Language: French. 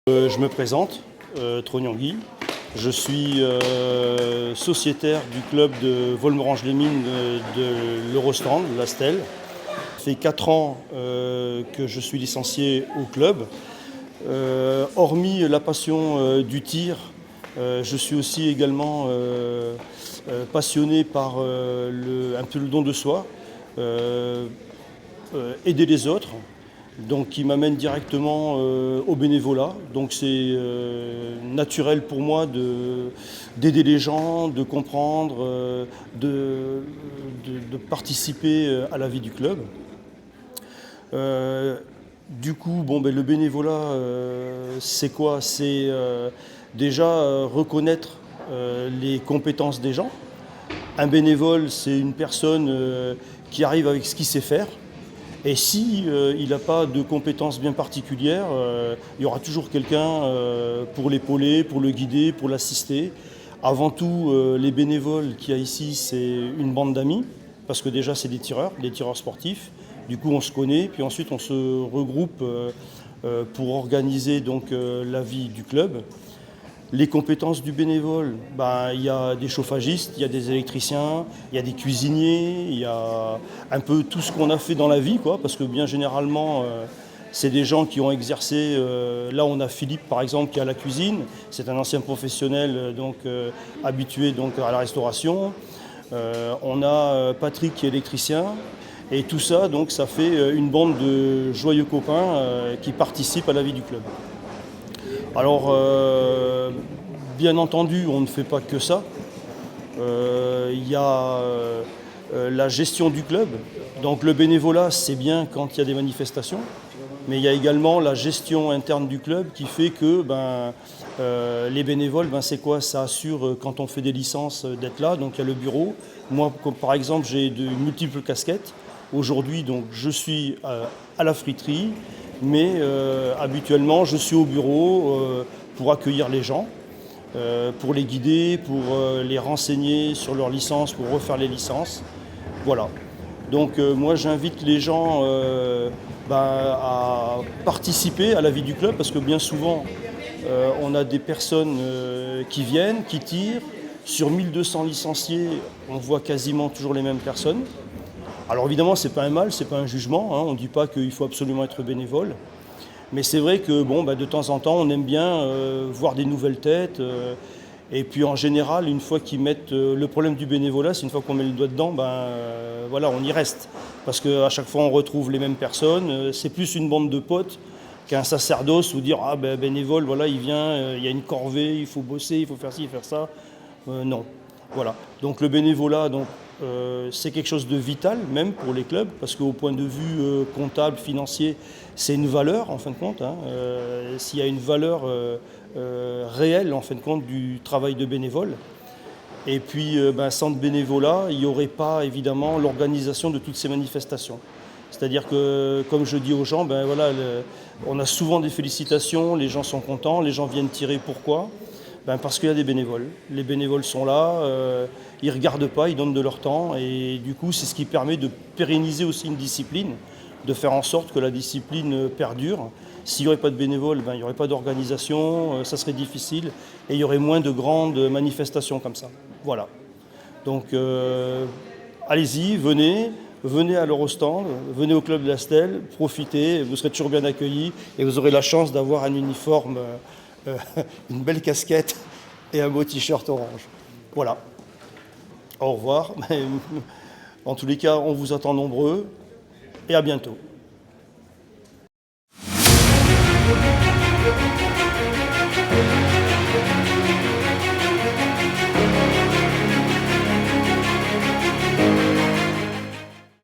Je me présente, Trognon Guy. Je suis sociétaire du club de Volmerange-les-Mines de l'Eurostand, l'Astel. Ça fait 4 ans que je suis licencié au club. Hormis la passion du tir, je suis aussi également passionné par un peu le don de soi, aider les autres. Donc qui m'amène directement au bénévolat. Donc c'est naturel pour moi d'aider les gens, de comprendre, de participer à la vie du club. Du coup, le bénévolat, c'est quoi? C'est déjà reconnaître les compétences des gens. Un bénévole, c'est une personne qui arrive avec ce qu'il sait faire. Et si il n'a pas de compétences bien particulières, il y aura toujours quelqu'un pour l'épauler, pour le guider, pour l'assister. Avant tout, les bénévoles qu'il y a ici, c'est une bande d'amis, parce que déjà c'est des tireurs sportifs. Du coup, on se connaît, puis ensuite on se regroupe pour organiser donc la vie du club. Les compétences du bénévole, il y a des chauffagistes, il y a des électriciens, il y a des cuisiniers, il y a un peu tout ce qu'on a fait dans la vie, quoi, parce que bien généralement, c'est des gens qui ont exercé. Là, on a Philippe, par exemple, qui est à la cuisine. C'est un ancien professionnel habitué à la restauration. On a Patrick qui est électricien. Et tout ça, donc, ça fait une bande de joyeux copains qui participent à la vie du club. Alors, bien entendu, on ne fait pas que ça. Il y a la gestion du club. Donc le bénévolat, c'est bien quand il y a des manifestations. Mais il y a également la gestion interne du club qui fait que les bénévoles, c'est quoi? Ça assure, quand on fait des licences, d'être là. Donc il y a le bureau. Moi, comme par exemple, j'ai de multiples casquettes. Aujourd'hui, donc, je suis à la friterie. Mais habituellement, je suis au bureau pour accueillir les gens, pour les guider, pour les renseigner sur leurs licences, pour refaire les licences. Voilà. Donc moi, j'invite les gens à participer à la vie du club, parce que bien souvent, on a des personnes qui viennent, qui tirent. Sur 1200 licenciés, on voit quasiment toujours les mêmes personnes. Alors évidemment, ce n'est pas un mal, ce n'est pas un jugement, hein. On ne dit pas qu'il faut absolument être bénévole. Mais c'est vrai que de temps en temps, on aime bien voir des nouvelles têtes. Et puis en général, une fois qu'ils mettent le problème du bénévolat, c'est une fois qu'on met le doigt dedans, on y reste. Parce qu'à chaque fois, on retrouve les mêmes personnes. C'est plus une bande de potes qu'un sacerdoce où dire bénévole, voilà, il vient, il y a une corvée, il faut bosser, il faut faire ci, faire ça. Non. Voilà. Donc le bénévolat, c'est quelque chose de vital, même pour les clubs, parce qu'au point de vue comptable, financier, c'est une valeur, en fin de compte. S'il y a une valeur réelle, en fin de compte, du travail de bénévole. Et puis, sans bénévolat, il n'y aurait pas, évidemment, l'organisation de toutes ces manifestations. C'est-à-dire que, comme je dis aux gens, on a souvent des félicitations, les gens sont contents, les gens viennent tirer. Pourquoi ? Parce qu'il y a des bénévoles. Les bénévoles sont là, ils ne regardent pas, ils donnent de leur temps. Et du coup, c'est ce qui permet de pérenniser aussi une discipline, de faire en sorte que la discipline perdure. S'il n'y aurait pas de bénévoles, il n'y aurait pas d'organisation, ça serait difficile. Et il y aurait moins de grandes manifestations comme ça. Voilà. Donc, allez-y, venez à l'Eurostand, venez au club de l'Astel, profitez, vous serez toujours bien accueillis et vous aurez la chance d'avoir un uniforme, une belle casquette et un beau t-shirt orange. Voilà. Au revoir. En tous les cas, on vous attend nombreux et à bientôt.